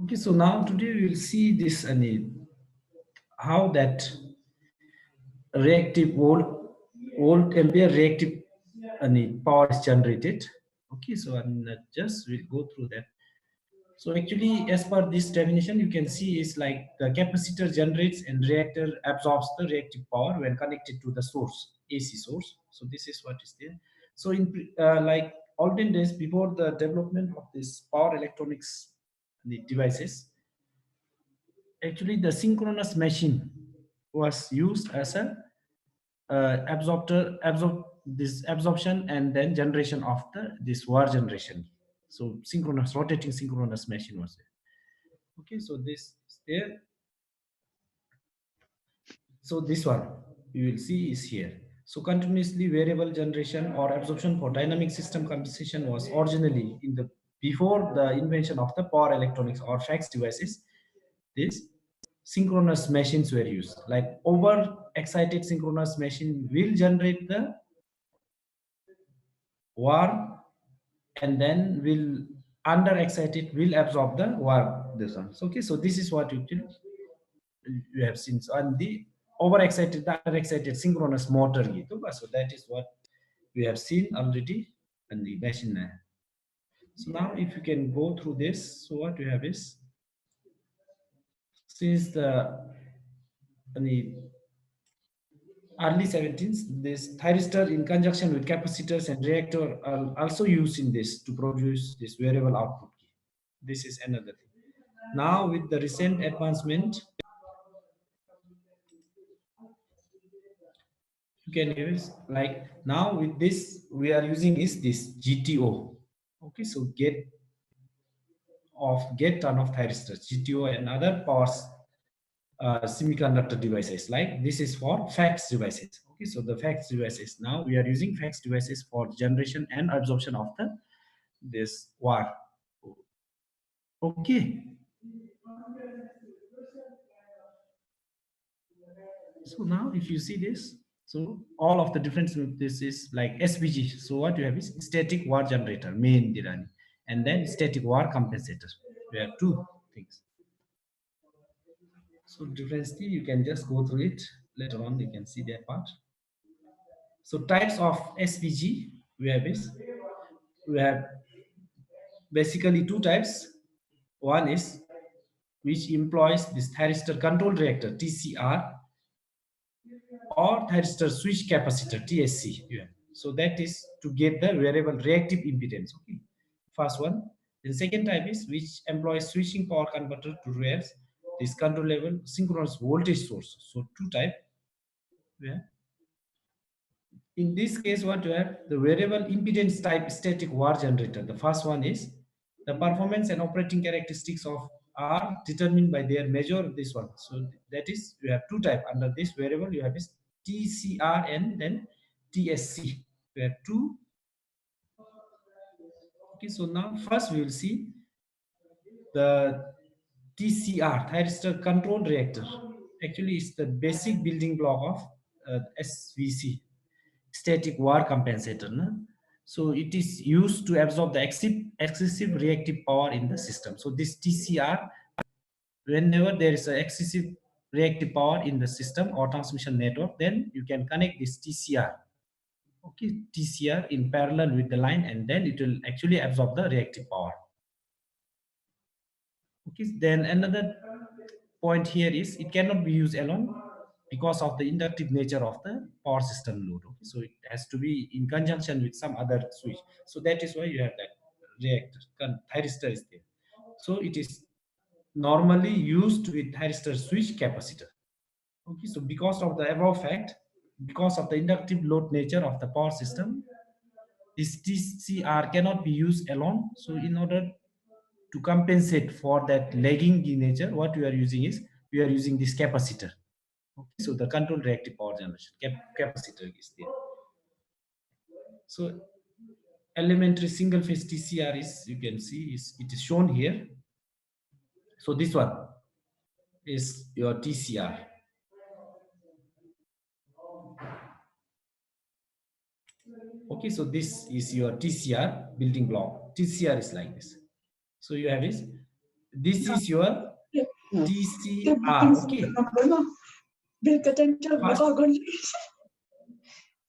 Okay, so now today we will see this how that reactive volt ampere reactive power is generated. Okay, so just we'll go through that. So actually, as per this definition, you can see is like the capacitor generates and reactor absorbs the reactive power when connected to the source, AC source. So this is what is there. So in like olden days, before the development of this power electronics devices, actually the synchronous machine was used as a this absorption and then generation of this war generation. So synchronous rotating synchronous machine was there. Okay, so this is there. So this one you will see is here. So continuously variable generation or absorption for dynamic system compensation was originally in the before the invention of the power electronics or fax devices. This synchronous machines were used. Like over excited synchronous machine will generate the war, and then will under excited will absorb the war. This one. Okay, so this is what you have seen. So, and the overexcited, the underexcited synchronous motor gitu. So that is what we have seen already in the machine. So now if you can go through this, so what you have is, since the early 17th, this thyristor in conjunction with capacitors and reactor are also used in this to produce this variable output key. This is another thing. Now with the recent advancement, you can use like now with this we are using is this GTO. Okay, so get turn off thyristors, GTO and other powers semiconductor devices. Like this is for fax devices. Okay, so the fax devices, now we are using fax devices for generation and absorption of this war. Okay, so now if you see this, so all of the difference with this is like SVG. So what you have is static war generator, main Dirani, and then static war compensator. We have two things. So difference you can just go through it later on. You can see that part. So types of SVG we have is, we have basically two types. One is which employs this thyristor control reactor TCR or thyristor switch capacitor TSC. Yeah. So that is to get the variable reactive impedance. Okay, first one. The second type is which employs switching power converter to reverse this controllable synchronous voltage source. So two type. Yeah. In this case, what you have the variable impedance type static war generator. The first one is the performance and operating characteristics of are determined by their measure. This one. So that is you have two type under this variable. You have is TCR and then TSC. We have two. Okay, so now first we will see the TCR, thyristor control reactor. Actually, it's the basic building block of SVC, static war compensator. No? So it is used to absorb the excessive reactive power in the system. So this TCR, whenever there is an excessive reactive power in the system or transmission network, then you can connect this TCR. Okay, TCR in parallel with the line, and then it will actually absorb the reactive power. Okay, then another point here is it cannot be used alone because of the inductive nature of the power system load. Okay, so it has to be in conjunction with some other switch. So that is why you have that reactor thyristor is there. So it is normally used with thyristor switch capacitor. Okay, so because of the above fact, because of the inductive load nature of the power system, this TCR cannot be used alone. So in order to compensate for that lagging nature, what we are using is we are using this capacitor. Okay, so the control reactive power generation capacitor is there. So elementary single phase TCR is, you can see, it is shown here. So this one is your TCR. Okay, so this is your TCR building block. TCR is like this. So you have this is your TCR. Okay. First,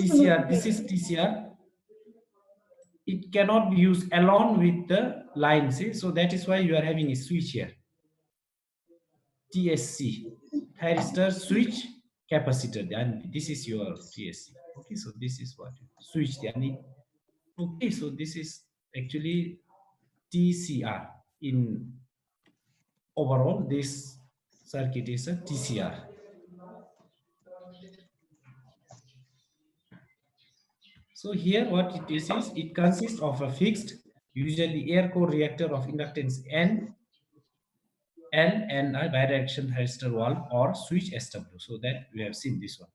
TCR, this is TCR. It cannot be used along with the line, see? So that is why you are having a switch here. TSC, thyristor switch capacitor, and this is your TSC. Okay, so this is what switch. Okay, so this is actually TCR. In overall, this circuit is a TCR. So here what it is it consists of a fixed, usually air core reactor of inductance N, L, and a bidirection thyristor valve or switch SW. So that we have seen this one.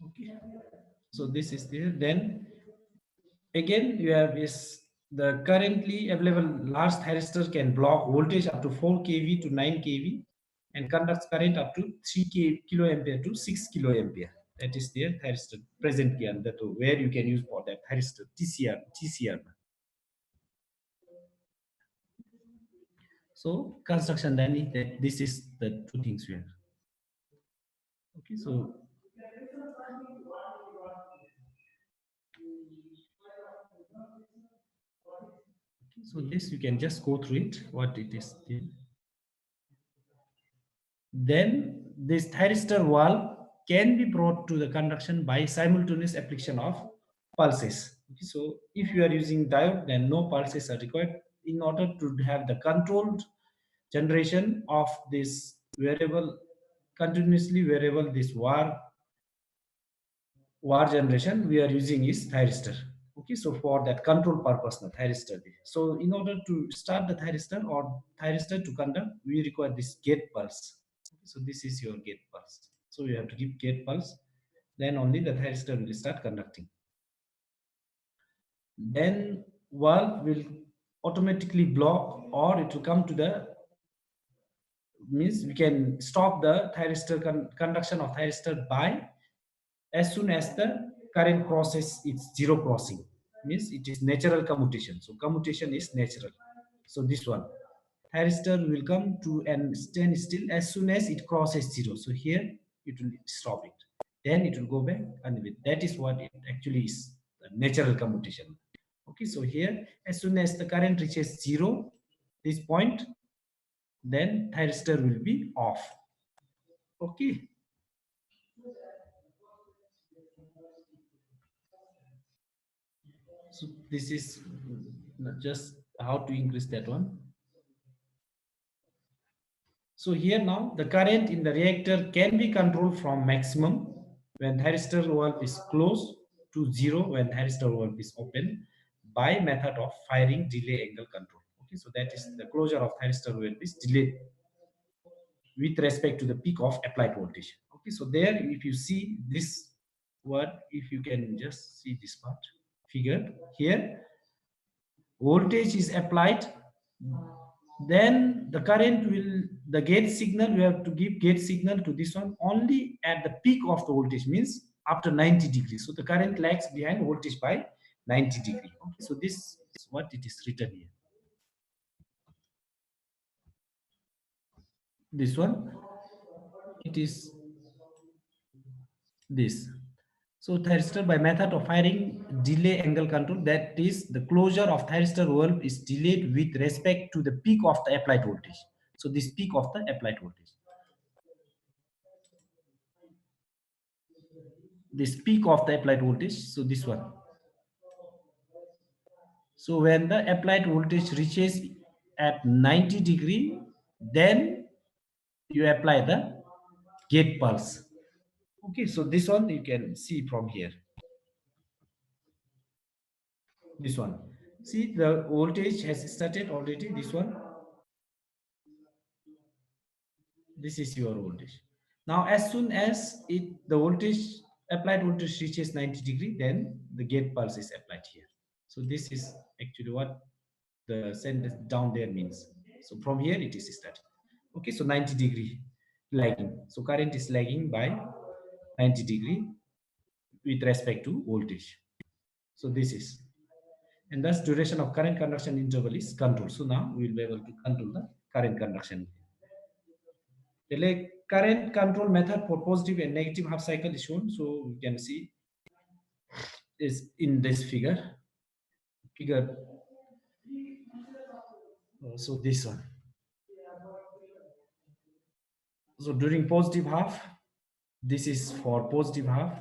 Okay, so this is there. Then again you have is the currently available large thyristor can block voltage up to 4 kV to 9 kV and conducts current up to 3 kiloampere to 6 kiloampere. That is their thyristor present here, that where you can use for that thyristor TCR. So construction then that this is the two things we have. Okay, so this you can just go through it, what it is. Then this thyristor valve can be brought to the conduction by simultaneous application of pulses. Okay, so if you are using diode, then no pulses are required in order to have the controlled generation of this variable, continuously variable this var generation we are using is thyristor. Okay, so for that control purpose, the thyristor. So in order to start the thyristor or thyristor to conduct, we require this gate pulse. Okay, so this is your gate pulse. So you have to give gate pulse, then only the thyristor will start conducting. Then valve will automatically block, or it will come to the, means we can stop the thyristor conduction of thyristor by as soon as the current crosses its zero crossing, means it is natural commutation. So commutation is natural. So this one thyristor will come to and stand still as soon as it crosses zero. So here it will stop it, then it will go back, and that is what it actually is, natural commutation. Okay, so here as soon as the current reaches zero, this point, then thyristor will be off. Okay, so this is just how to increase that one. So here now the current in the reactor can be controlled from maximum when thyristor valve is closed to zero when thyristor valve is open by method of firing delay angle control. Okay, so that is the closure of thyristor valve is delayed with respect to the peak of applied voltage. Okay, so there if you see this word, if you can just see this part figure here, voltage is applied, then the current will, the gate signal, we have to give gate signal to this one only at the peak of the voltage, means after 90 degrees. So the current lags behind voltage by 90 degree. Okay, so this is what it is written here. This one, it is this. So thyristor by method of firing delay angle control, that is the closure of thyristor valve is delayed with respect to the peak of the applied voltage. So this peak of the applied voltage, this peak of the applied voltage, so this one. So when the applied voltage reaches at 90 degree, then you apply the gate pulse. Okay, so this one you can see from here. This one. See, the voltage has started already. This one. This is your voltage. Now, as soon as the voltage, applied voltage reaches 90°, then the gate pulse is applied here. So this is actually what the sentence down there means. So from here it is started. Okay, so 90° lagging. So current is lagging by 90° with respect to voltage. So this is, and thus duration of current conduction interval is controlled. So now we will be able to control the current conduction. The current control method for positive and negative half cycle is shown. So you can see is in this figure. So this one. So during positive half, this is for positive half.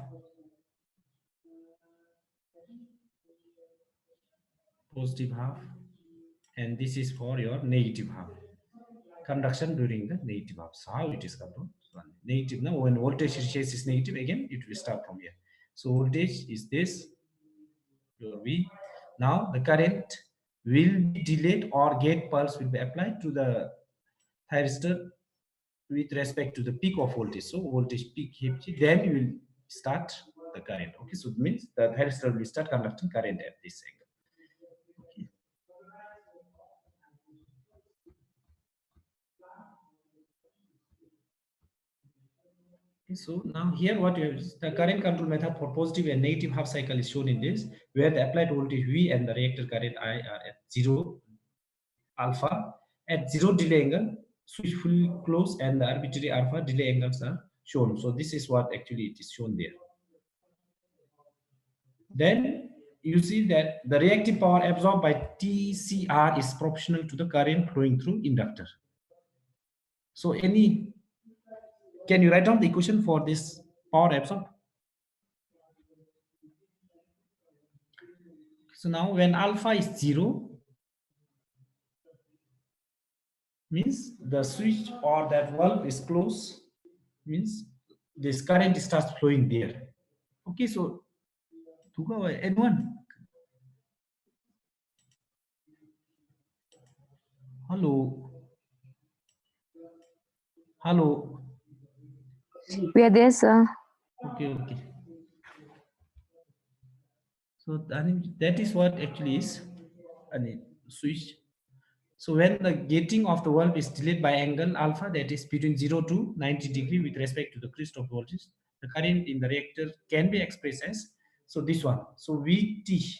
Positive half, and this is for your negative half. Conduction during the negative half. So how it is controlled? Negative. Now when voltage reaches is negative, again it will start from here. So voltage is this, your V. Now the current will be delayed, or gate pulse will be applied to the thyristor with respect to the peak of voltage. So voltage peak, then you will start the current. Okay, so it means the thyristor will start conducting current at this angle. Okay. So now here what you have is the current control method for positive and negative half cycle is shown in this, where the applied voltage V and the reactor current I are at 0 alpha. At 0 delay angle, switch fully close, and the arbitrary alpha delay angles are shown. So this is what actually it is shown there. Then you see that the reactive power absorbed by TCR is proportional to the current flowing through inductor. So can you write down the equation for this power absorbed? So now when alpha is 0, means the switch or that valve is closed, means this current starts flowing there. Okay, so anyone? Hello. Hello. We are there, sir. Okay. So I think that is what actually is a switch. So when the gating of the valve is delayed by angle alpha, that is between 0 to 90° with respect to the crest of voltage, the current in the reactor can be expressed as, so this one. So Vt.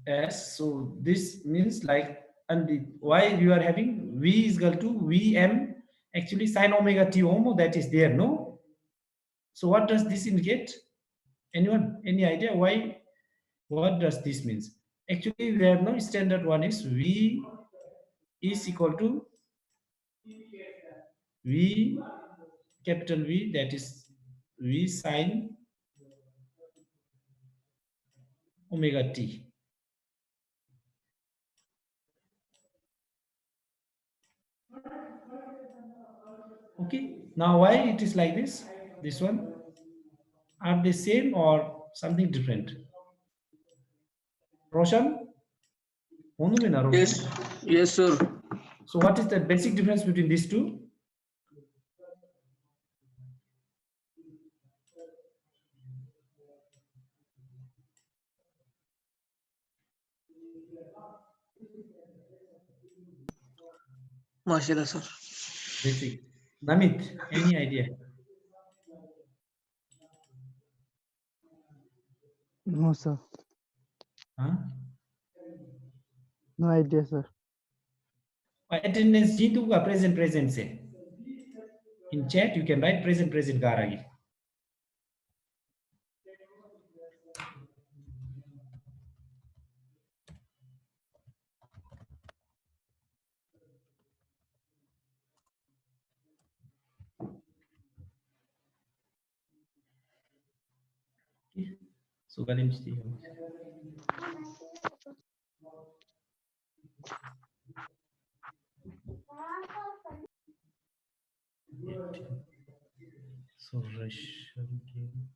As, so this means like, and why you are having V is equal to Vm, actually sine omega t ohm, that is there, no? So what does this indicate? Anyone? Any idea why? What does this means? Actually, we have no standard one is V is equal to V, capital V, that is V sine omega t. Okay, now why it is like this? This one, are they same or something different? Roshan? Yes, sir. So what is the basic difference between these two? Mashallah, sir. Basic. Namit, any idea? No, sir. Huh? No idea, sir. Attendance jitu ka present say. In chat you can write present garagi. So kalian mesti. So Russian game.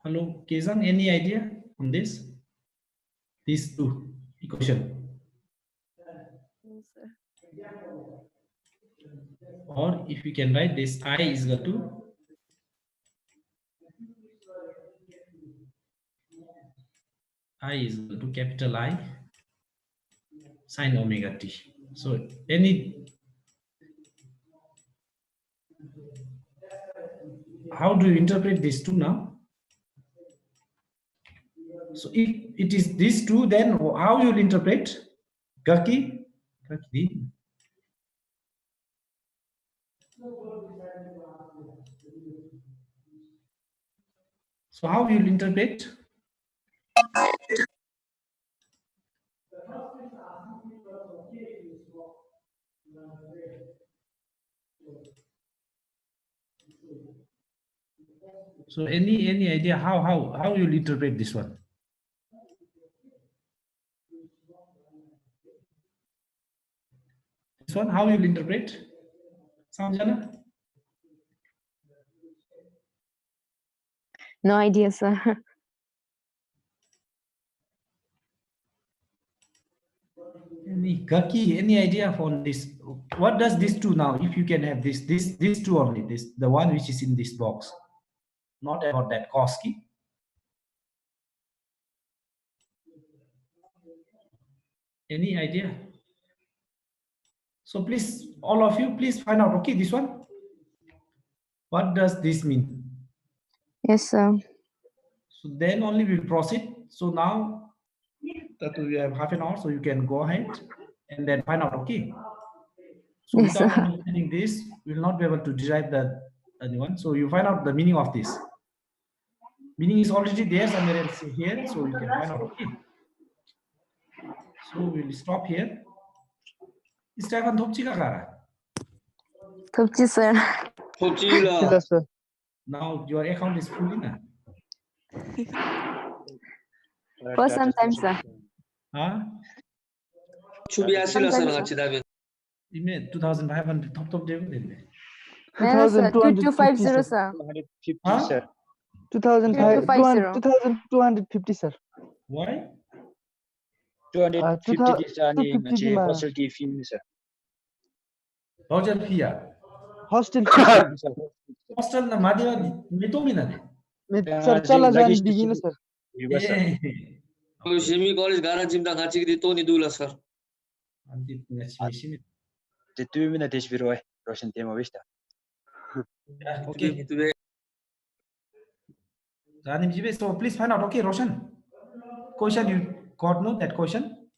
Hello, Kezang, any idea on this? These two equation. No, sir. Or if we can write this, I is equal to capital I sine omega t. So how do you interpret these two now? So if it is these two, then how you will interpret? Gaki? So how you will interpret? So any idea how you will interpret this one? This one, how you will interpret? Samjana? No idea, sir. Any idea on this? What does this two now? If you can have these two only, the one which is in this box, not about that Koski. Any idea? So please, all of you, please find out. Okay, this one. What does this mean? Yes, sir. So then only we'll proceed. So now that we have half an hour, so you can go ahead and then find out. Okay. So Yes, without sir. understanding this, we will not be able to derive the anyone. So you find out the meaning of this. Meaning is already there somewhere else here, so you can find out. Okay. So we'll stop here. Stefan Thopchika Kara. Thupchi, sir. Chila, sir. Now your account is full in. For some time, sir. Huh? Chubiyasila sir ngachidabe. You mean 2,500 top day with it. No, sir. 2250, 2250, sir. 250 Huh? sir. 2250, sir. Why? 250 this अनि 250 मा hostel fee sir. Roger Pia. hostel Hostel na Madhya Mitomina. sir chala jan begin sir. Semi college gara jimda ngachi di to ni dula sir. The 2 minutes is viroi Russian tema vista. Okay. So please find out. Okay, Roshan. Question you got no that question?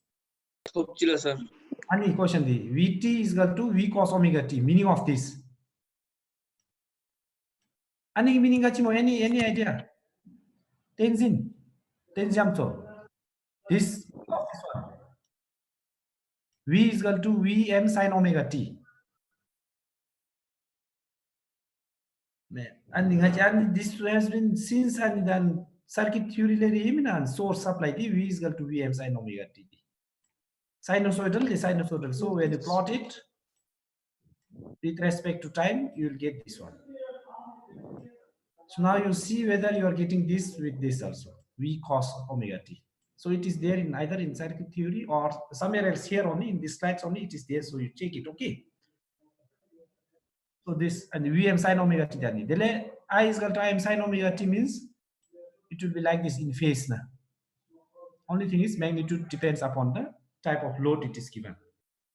Chila sir. Any question the Vt is equal to V cos omega t. Meaning of this. Any meaning any idea? Tenzin. Tenzamto. This one. V is equal to Vm sin omega t. And this has been since and then circuit theory and source supply V is equal to Vm sin omega t. Sinusoidal. So when you plot it with respect to time, you will get this one. So now you see whether you are getting this with this also, V cos omega t. So it is there in either in circuit theory or somewhere else here only, in this slides only it is there, so you check it, okay? So this and Vm sin omega t dani. Dele I is equal to Im sin omega t means it will be like this in phase now. Only thing is magnitude depends upon the type of load it is given.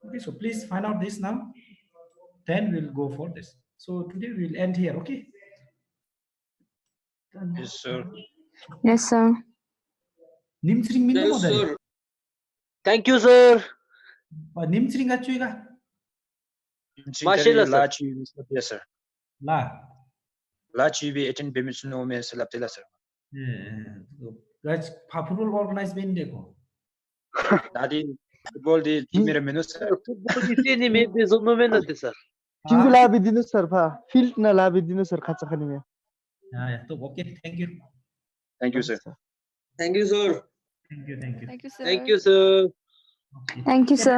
Okay, so please find out this now. Then we'll go for this. So today we'll end here, okay? Yes sir. Yes, sir. Nimsring minna Yes model. sir. Thank you sir. Nimsring achuiga. Marshall, sir. Yes sir. La. La chibi attend permission no me selaptela sir. Guys, papurul organize been deko. Nadi football दि मेरो मेनु sir football चाहिँ नि मे बेजोम मेन त sir टिमको लाबिदिनु सर फा फिल्ड न लाबिदिनु सर खाचा खानी में तो okay thank you thank you sir thank you sir thank you Thank you, sir. Thank you sir Thank you, sir.